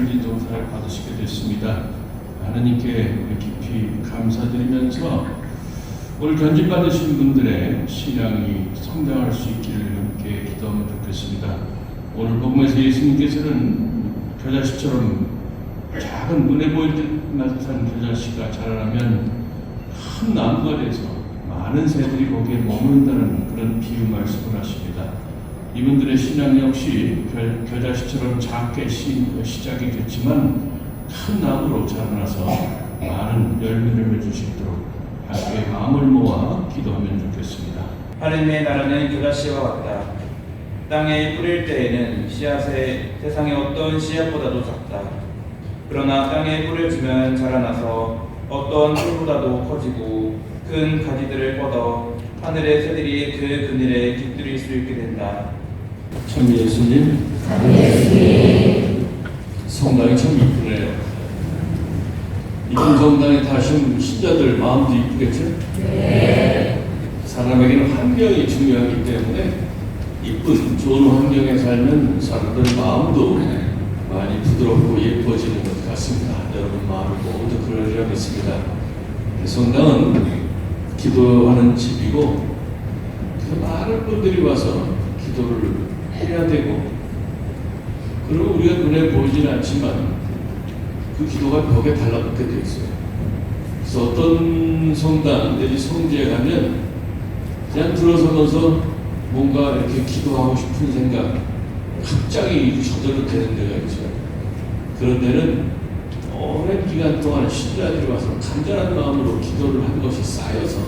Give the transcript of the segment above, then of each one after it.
견진 정사를 받으시게 됐습니다. 하나님께 깊이 감사드리면서 오늘 견진 받으신 분들의 신앙이 성장할 수 있기를 함께 기도하면 좋겠습니다. 오늘 복음에서 예수님께서는 겨자씨처럼 작은 눈에 보일 듯한 겨자씨가 자라나면 큰 나무가 돼서 많은 새들이 거기에 머문다는 그런 비유 말씀을 하십니다. 이분들의 신앙 역시 겨자씨처럼 작게 시작이 됐지만 큰 나무로 자라나서 많은 열매를 맺을 수 있도록 함께 마음을 모아 기도하면 좋겠습니다. 하나님의 나라는 겨자씨와 같다. 땅에 뿌릴 때에는 씨앗이 세상의 어떤 씨앗보다도 작다. 그러나 땅에 뿌려지면 자라나서 어떤 풀보다도 커지고 큰 가지들을 뻗어 하늘의 새들이 그 그늘에 깃들일 수 있게 된다. 참 예수님, 성당이 참 이쁘네요. 이쁜 성당에 다신 신자들 마음도 이쁘겠죠? 네. 사람에게는 환경이 중요하기 때문에 이쁜 좋은 환경에 살면 사람들 마음도 많이 부드럽고 예뻐지는 것 같습니다. 여러분 마음을 모두 그러리라 믿습니다. 성당은 기도하는 집이고 많은 분들이 와서 기도를 해야 되고, 그리고 우리가 눈에 보이진 않지만 그 기도가 벽에 달라붙게 되어 있어요. 그래서 어떤 성당 내지 성지에 가면 그냥 들어서면서 뭔가 이렇게 기도하고 싶은 생각 갑자기 저절로 되는 데가 있죠. 그런 데는 오랜 기간 동안 신자들이 와서 간절한 마음으로 기도를 한 것이 쌓여서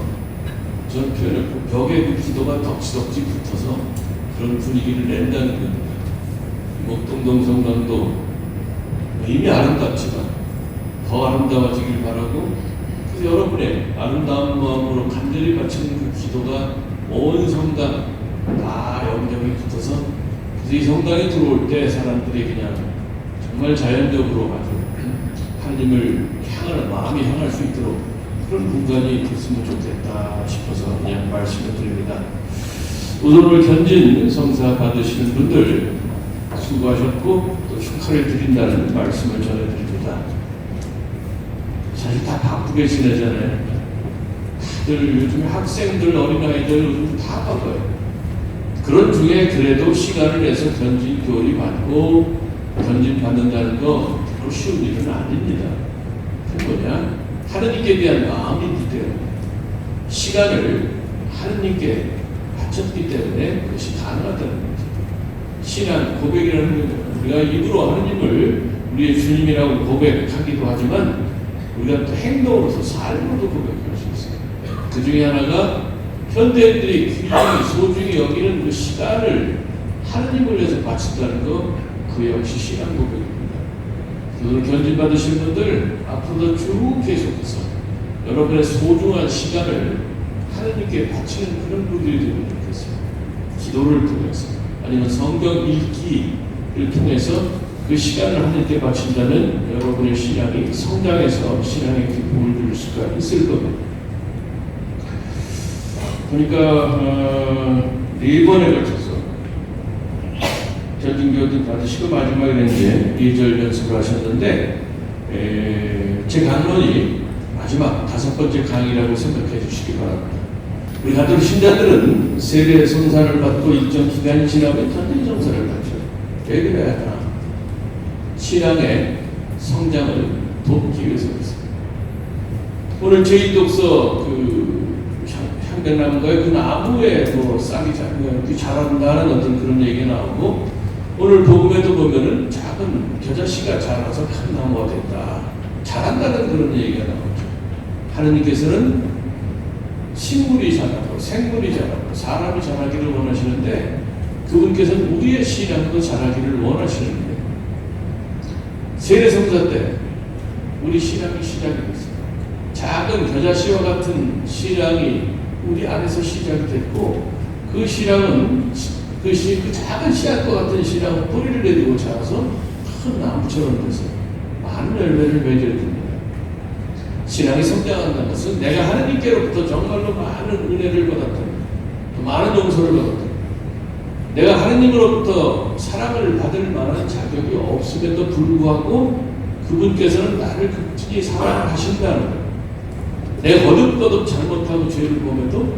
저는 표현했고 벽에 그 기도가 덕지덕지 붙어서 그런 분위기를 낸다는 겁니다. 목동동 성당도 이미 아름답지만 더 아름다워지길 바라고, 그래서 여러분의 아름다운 마음으로 간절히 바치는 그 기도가 온 성당 다 영영이 붙어서, 그래서 이 성당에 들어올 때 사람들이 그냥 정말 자연적으로 아주 하나님을 향하는 마음이 향할 수 있도록 그런 공간이 됐으면 좋겠다 싶어서 그냥 말씀을 드립니다. 우선 오늘 견진 성사 받으시는 분들 수고하셨고 또 축하를 드린다는 말씀을 전해드립니다. 사실 다 바쁘게 지내잖아요. 다들 요즘 학생들, 어린아이들 요즘 다 바빠요. 그런 중에 그래도 시간을 내서 견진 교리 받고 견진 받는다는 거 별로 쉬운 일은 아닙니다. 그 뭐냐? 하느님께 대한 마음이 있기 때문에, 시간을 하느님께 바쳤기 때문에 그것이 가능하다는 거죠. 신앙 고백이라는 건 우리가 입으로 하느님을 우리의 주님이라고 고백하기도 하지만 우리가 또 행동으로서 삶으로도 고백할 수 있어요. 그 중에 하나가 현대인들이 굉장히 소중히 여기는 그 시간을 하느님을 위해서 바친다는 거, 그 역시 신앙 고백입니다. 오늘 견진 받으신 분들 앞으로도 쭉 계속해서 여러분의 소중한 시간을 하나님께 바치는 그런 분들이 되면 좋겠습니다. 기도를 통해서 아니면 성경 읽기를 통해서 그 시간을 하나님께 바친다면 여러분의 신앙이 성장해서 신앙의 기쁨을 누릴 수가 있을 겁니다. 그러니까 4번에 걸쳐서 견진교도 받으시고 마지막에 이제 2절 연습을 하셨는데, 제 강론이 마지막 5번째 강의라고 생각해 주시기 바랍니다. 우리 가톨릭 신자들은 세례 성사를 받고 일정 기간이 지나면 견진 성사를 받죠. 왜 그래야 하나? 신앙의 성장을 돕기 위해서입니다. 오늘 제1독서 향백나무가의 그 나무에 싹이 자란다는 어떤 그런 얘기가 나오고, 오늘 복음에도 보면은 작은 겨자씨가 자라서 큰 나무가 됐다, 자란다는 그런 얘기가 나오죠. 하느님께서는 식물이 자라고 생물이 자라고 사람이 자라기를 원하시는데 그분께서는 우리의 신앙도 자라기를 원하시는데, 세례성사 때 우리 신앙이 시작이 됐어요. 작은 겨자씨와 같은 신앙이 우리 안에서 시작이 됐고, 그 신앙은 그 작은 씨앗과 같은 신앙은 뿌리를 내리고 자라서 큰 나무처럼 돼서 많은 열매를 맺어야 됩니다. 신앙이 성장한다는 것은 내가 하나님께로부터 정말로 많은 은혜를 받았다, 또 많은 용서를 받았다, 내가 하느님으로부터 사랑을 받을 만한 자격이 없음에도 불구하고 그분께서는 나를 극진히 사랑하신다는 거예요. 내가 거듭거듭 잘못하고 죄를 범해도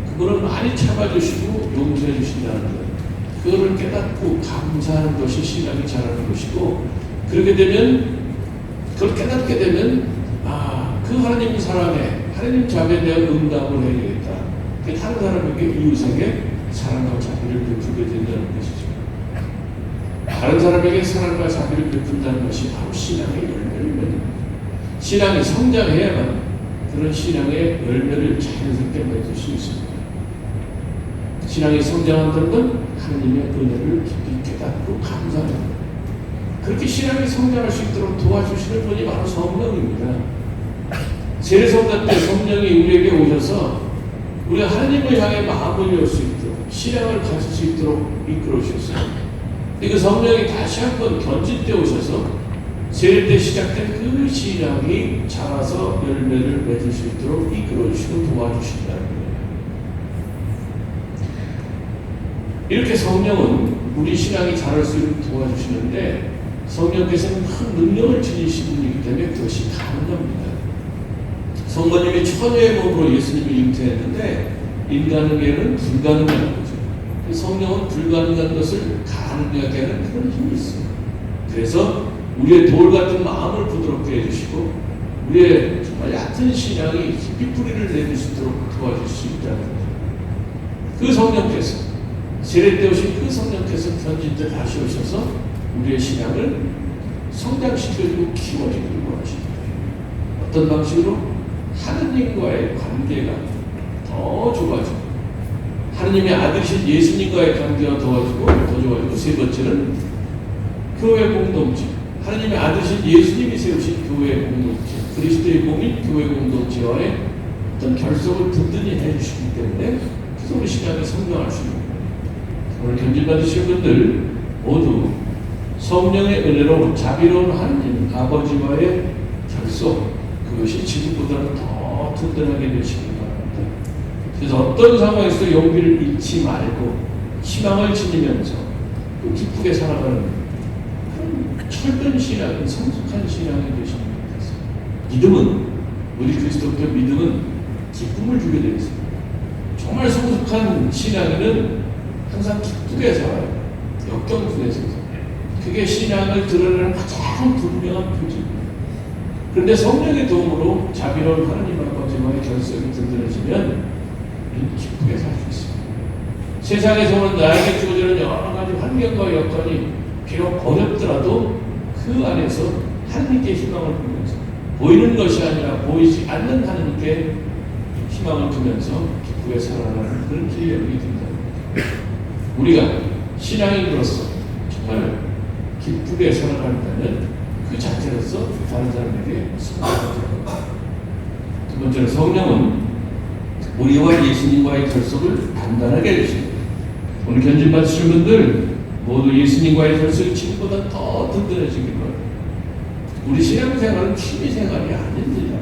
그거를 많이 참아주시고 용서해 주신다는 거예요. 그거를 깨닫고 감사하는 것이 신앙이 자라는 것이고, 그렇게 되면, 그걸 깨닫게 되면, 그 하나님 사랑에, 하나님 자비에 대한 응답을 해야 되겠다. 다른 사람에게, 이웃에게 사랑과 자비를 베풀게 된다는 것이죠. 다른 사람에게 사랑과 자비를 베푼다는 것이 바로 신앙의 열매입니다. 신앙이 성장해야만 그런 신앙의 열매를 자연스럽게 맺을 수 있습니다. 신앙이 성장한다는 건 하나님의 은혜를 깊이 깨닫고 감사합니다. 그렇게 신앙이 성장할 수 있도록 도와주시는 분이 바로 성령입니다. 세례성전 때 성령이 우리에게 오셔서 우리가 하나님을 향해 마음을 열 수 있도록, 신앙을 가질 수 있도록 이끌어 주셨어요. 그 성령이 다시 한번 견진 때 오셔서 세례 때 시작된 그 신앙이 자라서 열매를 맺을 수 있도록 이끌어 주시고 도와주신다는 거예요. 이렇게 성령은 우리 신앙이 자랄 수 있도록 도와주시는데, 성령께서는 큰 능력을 지니신 분이기 때문에 그것이 가능합니다. 성모님이 처녀의 몸으로 예수님을 잉태했는데 인간에게는 불가능한 거죠. 성령은 불가능한 것을 가능하게 하는 그런 힘이 있어요. 그래서 우리의 돌 같은 마음을 부드럽게 해주시고 우리의 정말 얕은 신앙이 깊이 뿌리를 내릴 수 있도록 도와줄 수 있다는 거죠. 그 성령께서, 세례 때 오신 그 성령께서 견진 때 다시 오셔서 우리의 신앙을 성장시켜주고 키워주기를 원하십니다. 어떤 방식으로? 하느님과의 관계가 더 좋아지고, 하느님의 아들이신 예수님과의 관계가 더 좋아지고, 세 번째는 교회 공동체, 하느님의 아들이신 예수님이 세우신 교회 공동체, 그리스도의 몸인 교회 공동체와의 어떤 결속을 든든히 해주시기 때문에 그래서 우리 신앙이 성장할 수 있는 거예요. 오늘 견진받으신 분들 모두 성령의 은혜로 자비로운 하느님 아버지와의 결속, 그것이 지금보다는 더 든든하게 되시길 바랍니다. 그래서 어떤 상황에서도 용기를 잃지 말고 희망을 지니면서 또 기쁘게 살아가는 그런 철든 신앙인, 성숙한 신앙이 되시는 것 같습니다. 믿음은, 우리 그리스도교 믿음은 기쁨을 주게 되어 있습니다. 정말 성숙한 신앙인은 항상 기쁘게 살아요. 역경중에서. 그게 신앙을 드러내는 가장 분명한 표지입니다. 그런데 성령의 도움으로 자비로운 하나님 아버지와의 결속이 든든해지면 기쁘게 살 수 있습니다. 세상에서는 나에게 주어지는 여러 가지 환경과 여건이 비록 어렵더라도 그 안에서 하나님께 희망을 두면서, 보이는 것이 아니라 보이지 않는 하나님께 희망을 두면서 기쁘게 살아가는 그런 길이 열리게 된다. 우리가 신앙인으로서 정말 기쁘게 살아간다면 그 자체로서 다른 사람에게 성장하게 됩니다. 두 번째로 성령은 우리와 예수님과의 결속을 단단하게 해주십니다. 오늘 견진받으신 분들 모두 예수님과의 결속이 지금보다 더 든든해지길 바랍니다. 우리 신앙생활은 취미생활이 아닙니다.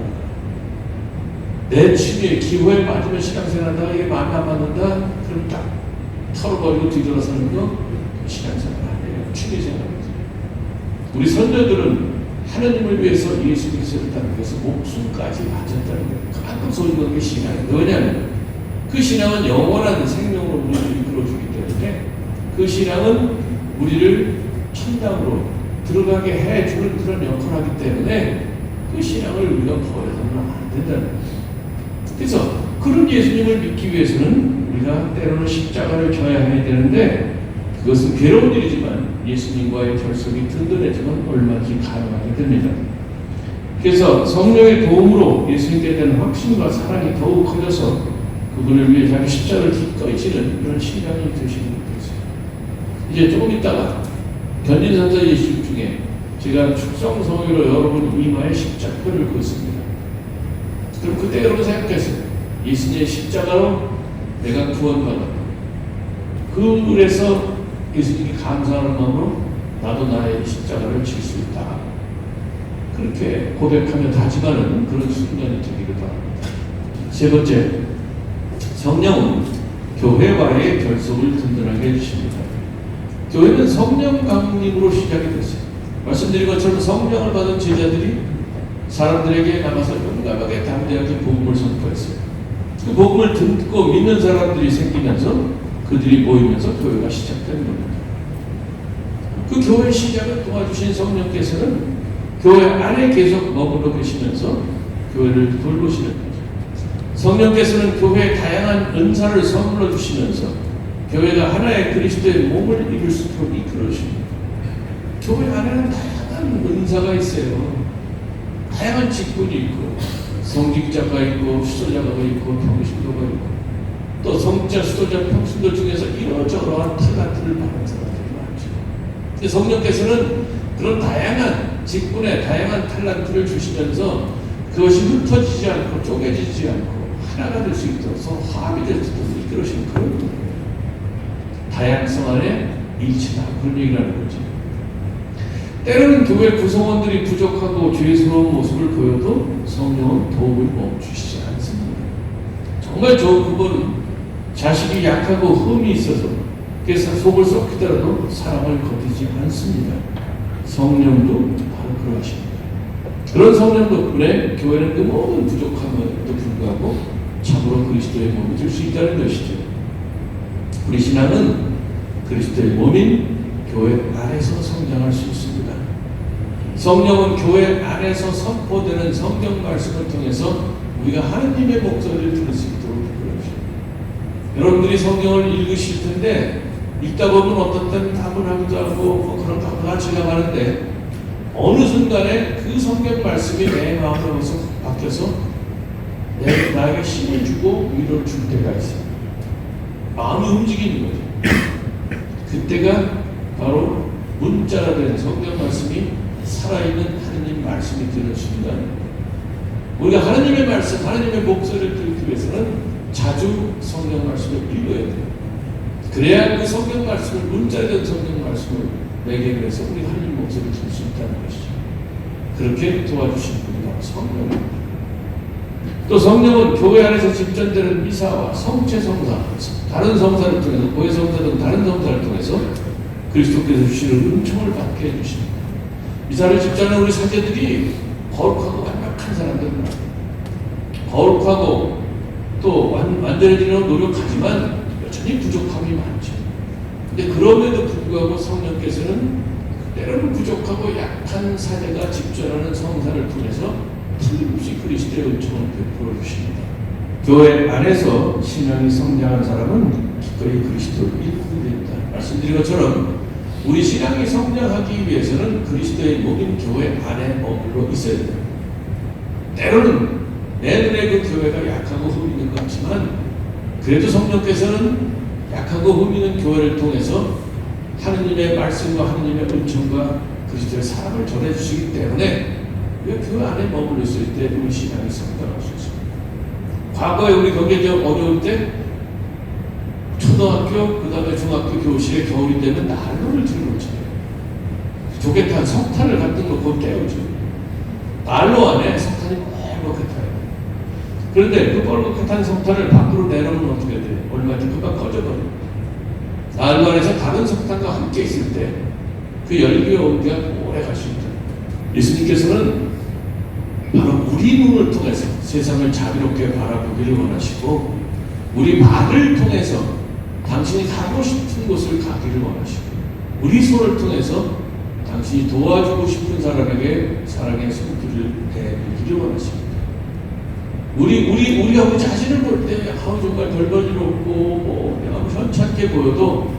내 취미에 기호에 맞으면 신앙생활하다가 이게 마음에 안 맞는다? 그럼 딱 털어버리고 뒤돌아서는 거 신앙생활 아니에요. 취미생활이죠. 우리 선조들은 하나님을 위해서 예수 그리스도를 따르기 위해서 목숨까지 바쳤다는 거예요. 그만큼 소중한 게 신앙이에요. 왜냐하면 그 신앙은 영원한 생명으로 우리를 이끌어주기 때문에 그 신앙은 우리를 천당으로 들어가게 해주는 그런 역할을 하기 때문에 그 신앙을 우리가 버려서는 안 된다는 거예요. 그래서 그런 예수님을 믿기 위해서는 우리가 때로는 십자가를 져야 해야 되는데 그것은 괴로운 일이지만 예수님과의 결속이 든든해지면 얼마든지 가능하게 됩니다. 그래서 성령의 도움으로 예수님께 대한 확신과 사랑이 더욱 커져서 그분을 위해 자기 십자가를 기꺼이 지는 그런 신앙이 되시는 것이죠. 이제 조금 있다가 견진선자 예수 중에 제가 축성성의로 여러분 이마에 십자가를 긋습니다. 그럼 그때 여러분 생각했어요. 예수님의 십자가로 내가 구원받았다. 그래서 예수님이 감사하는 마음으로 나도 나의 십자가를 질 수 있다. 그렇게 고백하며 다짐하는 그런 순간이 되기를 바랍니다. 세 번째, 성령은 교회와의 결속을 든든하게 해주십니다. 교회는 성령 강림으로 시작이 됐어요. 말씀드린 것처럼 성령을 받은 제자들이 사람들에게 나가서 용감하게 담대하게 복음을 선포했어요. 그 복음을 듣고 믿는 사람들이 생기면서 그들이 모이면서 교회가 시작된 겁니다. 그 교회 시작을 도와주신 성령께서는 교회 안에 계속 머물러 계시면서 교회를 돌보시는 거죠. 성령께서는 교회에 다양한 은사를 선물로 주시면서 교회가 하나의 그리스도의 몸을 이룰 수 있도록 이끌어 주십니다. 교회 안에는 다양한 은사가 있어요. 다양한 직분이 있고 성직자가 있고 수도자가 있고 평신도가 있고 또 성자, 수도자, 평신도 중에서 이러저러한 탤런트를 받은 사람들이 많죠. 성령께서는 그런 다양한 직분에 다양한 탤런트를 주시면서 그것이 흩어지지 않고 쪼개지지 않고 하나가 될 수 있도록 서로 화합이 될 수 있도록 이끌으시는 그런 거예요. 다양성 안에 일치다, 그런 얘기를 하는 거죠. 때로는 교회 구성원들이 부족하고 죄스러운 모습을 보여도 성령은 도움을 멈추시지 않습니다. 정말 좋은 부분은 자식이 약하고 흠이 있어서 그래서 속을 썩히더라도 사랑을 거두지 않습니다. 성령도 바로 그러하십니다. 그런 성령 덕분에 교회는 그 모든 부족함에도 불구하고 참으로 그리스도의 몸이 될 수 있다는 것이죠. 우리 신앙은 그리스도의 몸인 교회 안에서 성장할 수 있습니다. 성령은 교회 안에서 선포되는 성경 말씀을 통해서 우리가 하나님의 목소리를 들을 수 있도록 그러십니다. 여러분들이 성경을 읽으실 텐데 읽다 보면 어떤 때는 다분하기도 하고 그런 다분한 지나가는데 어느 순간에 그 성경 말씀이 내 마음으로 바뀌어서 나에게 힘을 주고 위로를 줄 때가 있어요. 마음이 움직이는 거죠. 그때가 바로 문자가 된 성경 말씀이 살아있는 하나님 말씀이 되는 순간, 우리가 하나님의 말씀, 하나님의 목소리를 듣기 위해서는 자주 성경 말씀을 읽어야 돼요. 그래야 그 성경 말씀을, 문자가 된 성경 말씀을 매개로 해서 우리 하나님 목소리를 들을 수 있다는 것이죠. 그렇게 도와주시는 분이 바로 성령입니다. 또 성령은 교회 안에서 집전되는 미사와 성체 성사, 다른 성사를 통해서, 고해 성사 등 다른 성사를 통해서 그리스도께서 주시는 은총을 받게 해주십니다. 미사를 집전하는 우리 사제들이 거룩하고 완벽한 사람들은 거룩하고 또 완전해지려고 노력하지만 여전히 부족함이 많죠. 근데 그럼에도 불구하고 성령께서는 때로는 부족하고 약한 사제가 집전하는 성사를 통해서 틀림없이 그리스도의 은총을 베풀어 주십니다. 교회 안에서 신앙이 성장한 사람은 기꺼이 그리스도를 일꾼이 됩니다. 말씀드린 것처럼 우리 신앙이 성장하기 위해서는 그리스도의 몸인 교회 안에 머물러 있어야 돼요. 때로는 내 눈에 그 교회가 약하고 흠 있는 것 같지만 그래도 성령께서는 약하고 흠 있는 교회를 통해서 하느님의 말씀과 하느님의 은총과 그리스도의 사랑을 전해주시기 때문에 교회 안에 머물러 있을 때 우리 신앙이 성장할 수 있습니다. 과거에 우리 경제적 어려울 때 초등학교, 그 다음에 중학교 교실에 겨울이 되면 난로를 들어오죠. 조개탄, 석탄을 갖다 놓고 깨우죠. 난로 안에 석탄이 뻘겋게 타요. 그런데 그 뻘겋게 탄 석탄을 밖으로 내놓으면 어떻게 돼요? 얼마 뒤에 금방 꺼져버려요. 난로 안에서 다른 석탄과 함께 있을 때 그 열기와 온기가 오래 갈 수 있다. 예수님께서는 바로 우리 눈을 통해서 세상을 자비롭게 바라보기를 원하시고 우리 말을 통해서 당신이 가고 싶은 곳을 가기를 원하시고 우리 손을 통해서 당신이 도와주고 싶은 사람에게 사랑의 손길을 내밀기를 원하십니다. 우리하고 자신을 볼 때 정말 별 볼일 없고 내가 현찮게 보여도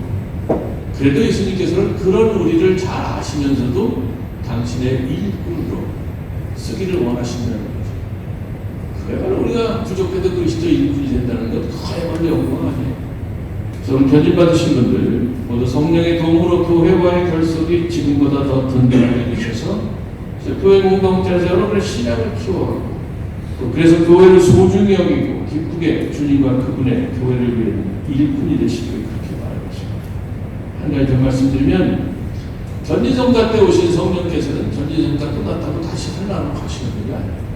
그래도 예수님께서는 그런 우리를 잘 아시면서도 당신의 일꾼으로 쓰기를 원하신다는 거죠. 그야말로 우리가 부족해도 그리스도의 일꾼이 된다는 것 그야말로 영광 아니에요. 저는 견인받으신 분들 모두 성령의 도움으로 교회와의 결속이 지금보다 더 든든하게 되셔서 교회 공동체에서 여러분의 신앙을 키워가고 또 그래서 교회를 소중히 여기고 기쁘게 주님과 그분의 교회를 위해 일꾼이 되시길 그렇게 바라고 있습니다. 한 가지 더 말씀드리면 전지성사 때 오신 성령께서는 전지성사 끝났다고 다시 하늘나라로 가시는 분이 아니에요.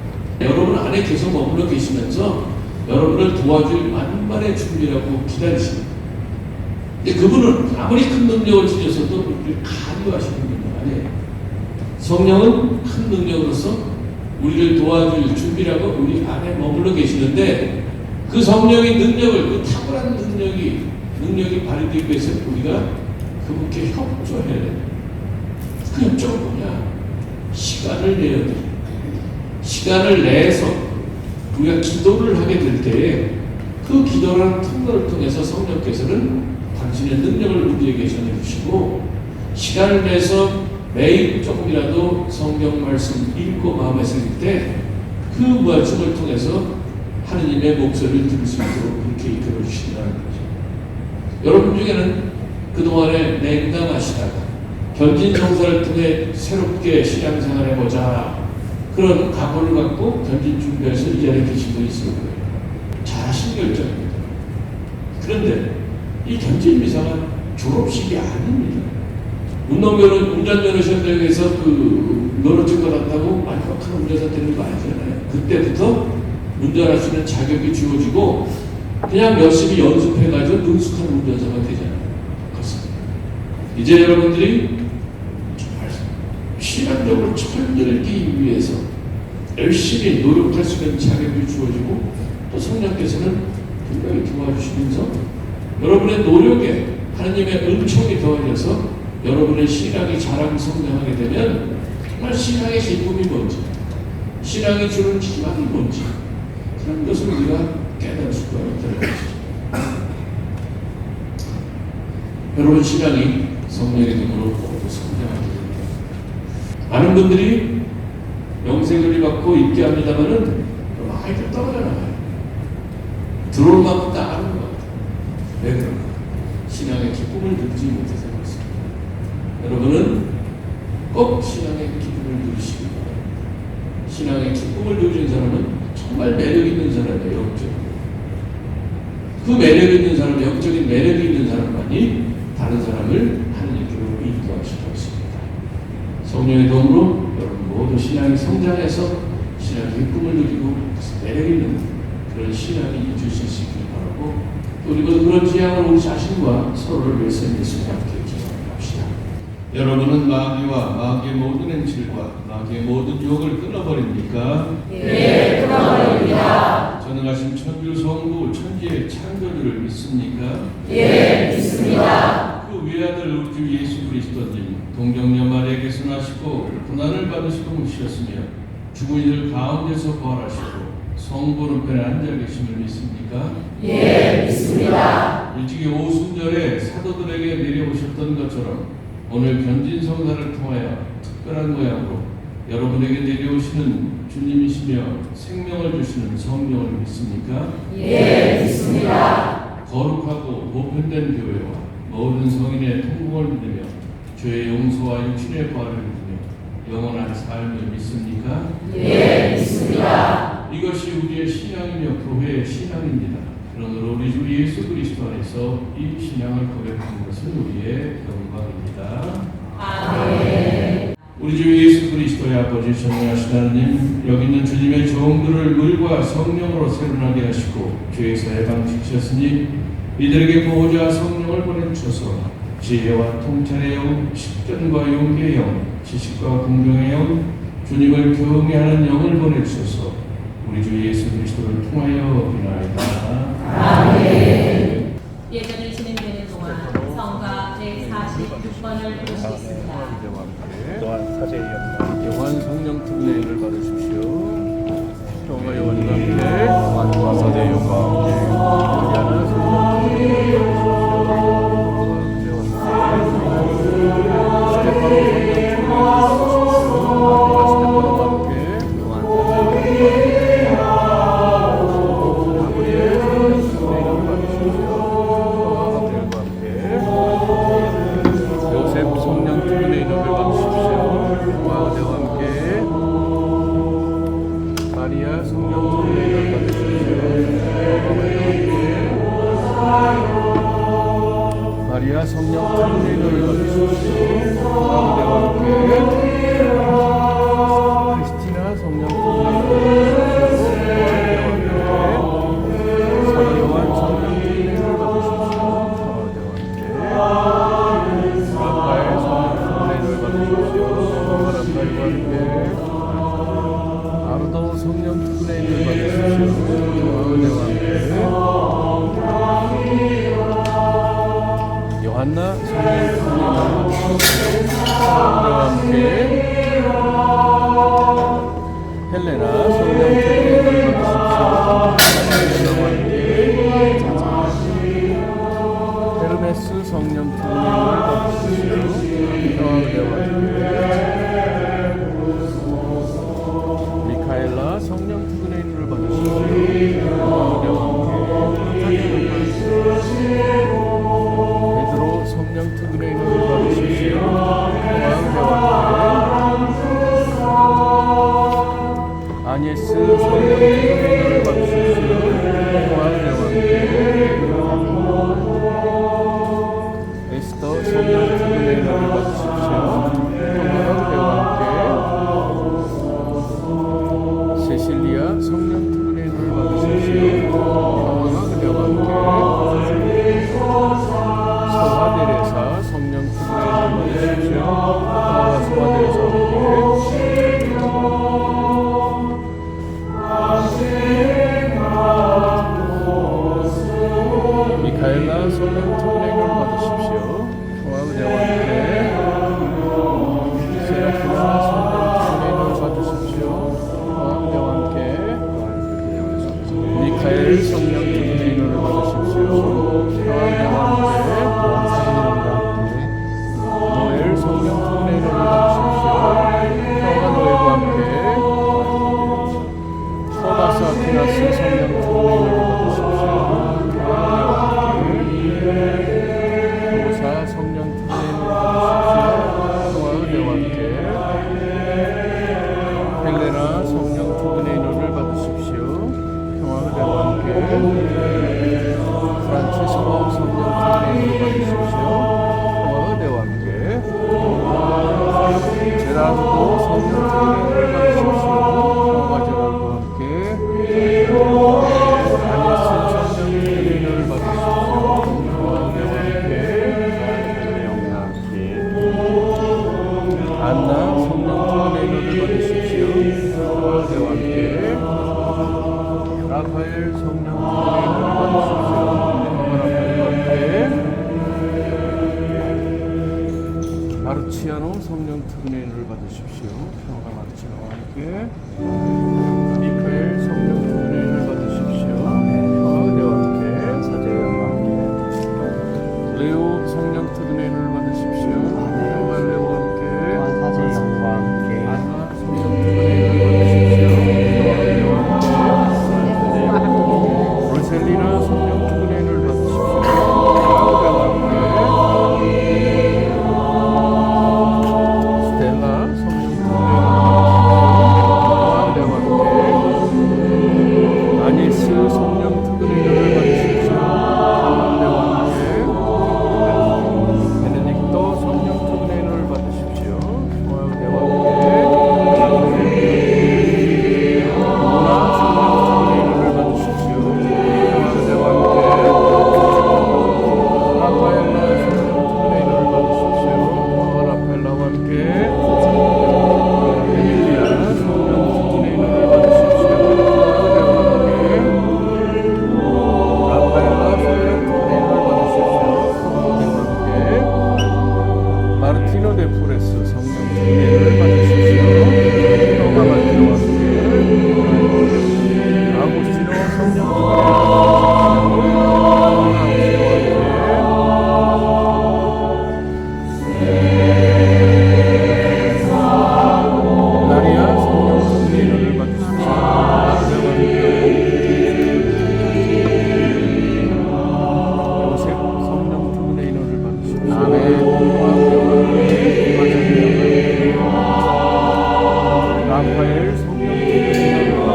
여러분 안에 계속 머물러 계시면서 여러분을 도와줄 만반의 준비라고 기다리십니다. 근데 그분은 아무리 큰 능력을 주셔서도 우리를 간유하시는 분이 아니에요. 성령은 큰 능력으로서 우리를 도와줄 준비라고 우리 안에 머물러 계시는데, 그 성령의 능력을, 그 탁월한 능력이 발휘되기 위해서 우리가 그분께 협조해야 돼요. 그 협조가 뭐냐? 시간을 내야 돼요. 시간을 내서 우리가 기도를 하게 될 때에 그 기도라는 통로를 통해서 성령께서는 당신의 능력을 우리에게 전해주시고, 시간을 내서 매일 조금이라도 성경 말씀 읽고 마음에 새길 때 그 말씀을 통해서 하느님의 목소리를 들을 수 있도록 그렇게 이끌어 주신다는 거죠. 여러분 중에는 그동안에 냉담하시다가 견진성사를 통해 새롭게 신앙생활 해보자, 그런 각오를 갖고 견진 준비해서 이 자리에 계신 분이 있을 거예요. 잘하신 결정입니다. 그런데 이 견진 미사가 졸업식이 아닙니다. 운전면허 시험장에서 면허증 받았다고 완벽한 운전사 되는 거 아니잖아요. 그때부터 운전할 수 있는 자격이 주어지고 그냥 열심히 연습해가지고 능숙한 운전사가 되잖아요. 그렇습니다. 이제 여러분들이 정말 신앙적으로 철들기 위해서 열심히 노력할 수 있는 자격이 주어지고, 또 성령께서는 분명히 도와주시면서 여러분의 노력에 하나님의 은총이 더해져서 여러분의 신앙이 자라고 성장하게 되면 정말 신앙의 기쁨이 뭔지, 신앙이 주는 희망이 뭔지, 그런 것을 우리가 깨달을 수가 있다는 것이죠. 여러분 신앙이 성령의 능으로 모두 성장하게 됩니다. 많은 분들이 영생을 받고 있게 합니다만은 많이들 떨어져 나가요. 들어올 만큼 나가는 것 같아요. 왜 그런가? 신앙의 기쁨을 누리지 못해서 그렇습니다. 여러분은 꼭 신앙의 기쁨을 누리시기 바랍니다. 신앙의 기쁨을 누리는 사람은 정말 매력 있는 사람이에요. 영적으로. 그 매력 있는 사람, 영적인 매력이 있는 사람만이 다른 사람을 하나님께로 인도하실 수 있습니다. 성령의 도움으로 여러분 모두 신앙이 성장해서 신앙의 기쁨을 누리고 매력 있는 그런 신앙이 주실 수 있길 바라고, 또 우리 모두 그런 지향을 우리 자신과 서로를 위해서 예수님 함께 기도합시다. 여러분은 마귀와 마귀의 모든 행실과 마귀의 모든 유혹을 끊어버립니까? 네, 끊어버립니다. 전능하신 천주 성부 천지의 창조주를 믿습니까? 예, 믿습니다. 그 외아들 우리 주 예수 그리스도님 동정녀 마리아에게서 나시고 고난을 받으시고 묻으셨으며 죽은 이들 가운데서 부활하시고 성부 우편에 앉아 계심을 믿습니까? 예, 믿습니다. 일찍이 오순절에 사도들에게 내려오셨던 것처럼 오늘 견진성사를 통하여 특별한 모양으로 여러분에게 내려오시는 주님이시며 생명을 주시는 성령을 믿습니까? 예, 믿습니다. 거룩하고 보편된 교회와 모든 성인의 통공을 믿으며 죄의 용서와 육신의 부활을 믿으며 영원한 삶을 믿습니까? 예, 믿습니다. 이것이 우리의 신앙이며 교회의 신앙입니다. 그러므로 우리 주 예수 그리스도 안에서 이 신앙을 고백하는 것은 우리의 영광입니다. 아멘. 우리 주 예수 그리스도의 아버지 전능하신 하나님, 여기 있는 주님의 종들을 물과 성령으로 새로나게 하시고 죄에서 해방시키셨으니 이들에게 보호자 성령을 보내주셔서 지혜와 통찰의 영, 식견과 용기의 영, 지식과 공경의 영, 주님을 경외하는 영을 보내주셔서 우리 주 예수 그리스도를 통하여 비나이다. 아멘. 예전이 진행되는 동안 성가 제46번을 부를 수 있습니다. 또한 사제의 영광 영원 성령 특례를 받으십시오. 영과 영원과 함께 또한 사제의 영광 우리하는 성령 마리아 성령 특례를 받으십시오. 아버지와 함께 크리스티나 성령 특례를 받으십시오. 안나 성령 특례인을 받으십시오. 함께 헬레나 성령 특례인을 받으십시오. 헤르메스 성령 특례인을 받으십시오. 미카엘라 성령 특례인을 받으십시오. 베드로 성령 특례인을 받으십시오. 아니에스 성령 특례인을 받으십시오. 에스더 성령 특례인을 받으십시오. 세실리아 성령 특례인을 받으십시오. 소아데레사 성령 특례인을 받으십시오. 소아데레사 미카엘라 성령 특례인을 받으십시오. 소아데와 함께 세라피나 성령 특례인을 받으십시오. 소아데와 함께 미카엘 성령 특례인을 받으십시오. 소아데와 함께 노엘 성령 특례인을 받으십시오. 평안노엘과 함께 소바스 아키나스 성령 특례인을 받으십시오. 도사 성령 특례인을 받으십시오. 평안노엘과 함께 헬레나 성령 특례인을 받으십시오. 평안노엘과 함께 프란치스코 성령 특례인을 받으십시오. 평안노엘과 함께 제라르도 성령 특례인을 받으십시오. 평안노엘과 함께 아니스 성령 특례인을 받으십시오. 안나 성령 특례인을 받으십시오. 평안노엘과 함께 라파엘 성령 특례인을 받으십시오. 마르치아노 성령 특례인을 받으십시오. 평화 마르치아노와 함께 미카엘 성령 특례인을 받으십시오. 평화대와 함께 사제와 함께 레오 성령 특례인을 받으십시오. 평화레오와 함께 사제와 함께 안나 성령 특례인을 받으십시오. 평화대와 함께 로셀리나 성령 특례인을 받으십시오. 평화대와 함께 스텔라 성령 특례인을 아니스 성령 특례인을 받으십시오. 평안대와 함께 베네딕토 성령 특례인을 받으십시오. 평안대와 함께 모나 성령 특례인을 받으십시오. 평안대와 함께 라파엘라 성령 특례인을 받으십시오. 라파엘라와 함께 에밀리아 성령 특례인을 받으십시오. 라파엘라 성령 특례인을 받으십시오. 마르티노 데 포레스 성령 특례인을 받으십시오. 평화 마티노와 함께 아구스티노 성령 나리아 성령 특례인을 받으십시오. 요셉 성령 특례인을 받으십시오. 라파엘 성령 특례인을 받으십시오.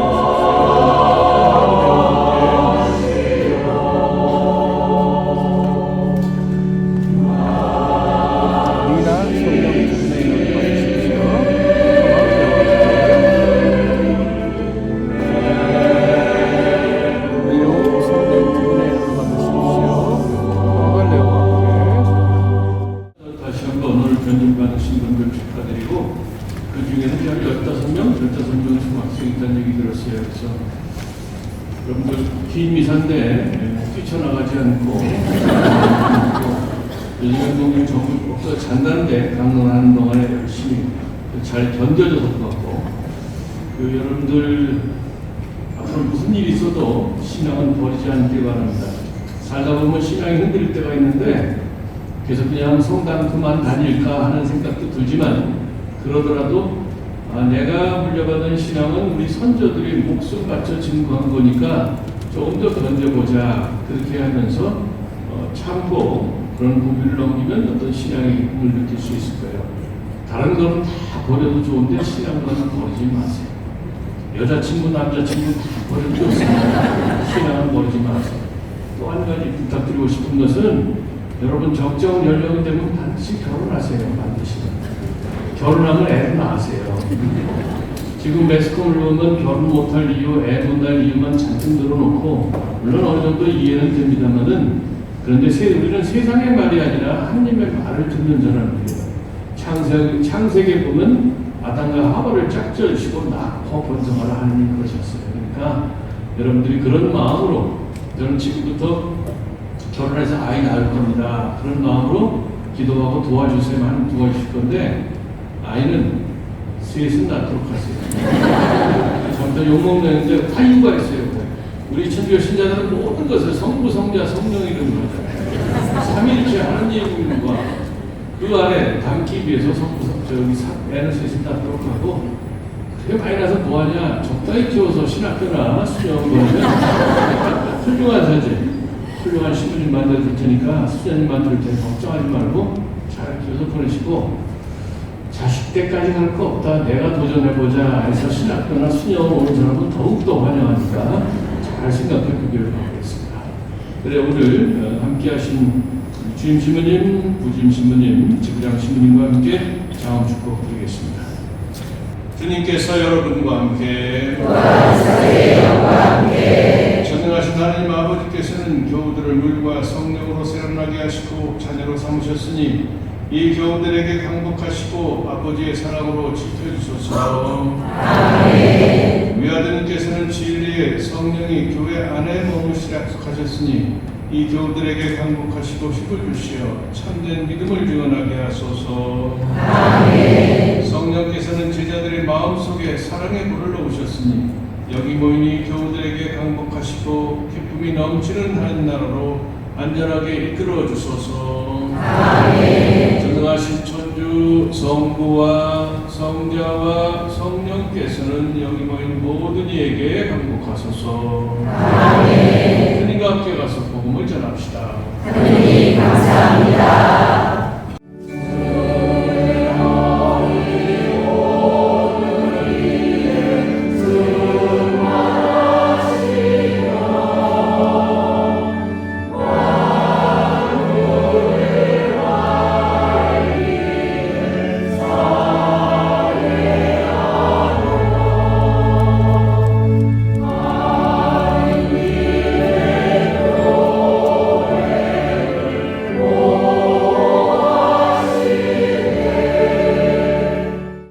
리나 성령 특례인을 받으십시오. 레오 성령 특례인을 받으십시오. 레오와 함께 다시 한번 오늘 견진 받으신 분들 축하드리고 그 중에는 약 15명 중학생이 있다는 얘기 들었어요. 그래서 여러분들 긴 미사인데 뛰쳐나가지 않고 요즘에 동네 정부 없어 잔다는데 강론하는 동안에 열심히 잘 견뎌줘서 고맙고 여러분들 앞으로 무슨 일이 있어도 신앙은 버리지 않길 바랍니다. 살다 보면 신앙이 흔들릴 때가 있는데 계속 그냥 성당 그만 다닐까 하는 생각도 들지만 그러더라도 내가 물려받은 신앙은 우리 선조들이 목숨 바쳐 증거한 거니까 조금 더 견뎌보자 그렇게 하면서 참고 그런 고비를 넘기면 어떤 신앙의 기쁨을 느낄 수 있을 거예요. 다른 거는 다 버려도 좋은데 신앙은 버리지 마세요. 여자친구, 남자친구 다 버려도 좋습니다. 신앙은 버리지 마세요. 또 한 가지 부탁드리고 싶은 것은 여러분 적정 연령이 되면 반드시 결혼하세요. 반드시. 결혼하면 애를 낳으세요. 지금 매스컴을 보면 결혼 못할 이유, 애 못 낳을 이유만 잔뜩 늘어놓고 물론 어느 정도 이해는 됩니다만은 그런데 우리는 세상의 말이 아니라 하나님의 말을 듣는 사람이에요. 창세기에 보면 아담과 하와를 짝지어주시고 낳고 번성하라 하나님 그러셨어요. 그러니까 여러분들이 그런 마음으로 저는 지금부터 결혼해서 아이 낳을 겁니다. 그런 마음으로 기도하고 도와주세요. 하나님 도와주실 건데 아이는 셋은 낳도록 하세요. 저부터 욕먹는데 다 이유가 있어요. 우리 천주교 신자들은 모든 것을 성부, 성자, 성령 이름으로 하잖아요. 삼일체 하나님과 그 안에 담기 위해서 애는 셋은 낳도록 하고 그게 많이 나서 뭐하냐 적당히 키워서 신학교나 수련 보내면 훌륭한 사제 훌륭한 신부님 만들어줄 테니까 수녀님 만들 테니 걱정하지 말고 잘 키워서 보내시고 자식 때까지 갈 거 없다 내가 도전해보자 해서 신학교나 수녀 오는 사람은 더욱더 환영하니까 잘 생각해 보기를 바라겠습니다. 그래 오늘 함께 하신 주임 신부님, 부주임 신부님, 지부장 신부님과 함께 장엄 축복 드리겠습니다. 주님께서 여러분과 함께 전능하신 하나님 아버지께서는 교우들을 물과 성령으로 세련하게 하시고 자녀로 삼으셨으니 이 교우들에게 강복하시고 아버지의 사랑으로 지켜주소서. 아멘. 위아드님께서는 진리의 성령이 교회 안에 머무시라 약속하셨으니 이 교우들에게 강복하시고 힘을 주시어 참된 믿음을 증언하게 하소서. 아멘. 성령께서는 제자들의 마음속에 사랑의 불을 넣으셨으니 여기 모인 이 교우들에게 강복하시고 기쁨이 넘치는 한 나라로 안전하게 이끌어 주소서. 아멘. 전능하신 천주 성부와 성자와 성령께서는 여기 모인 모든 이에게 강복하소서. 아멘. 주님과 함께 가서 복음을 전합시다. 하나님 감사합니다.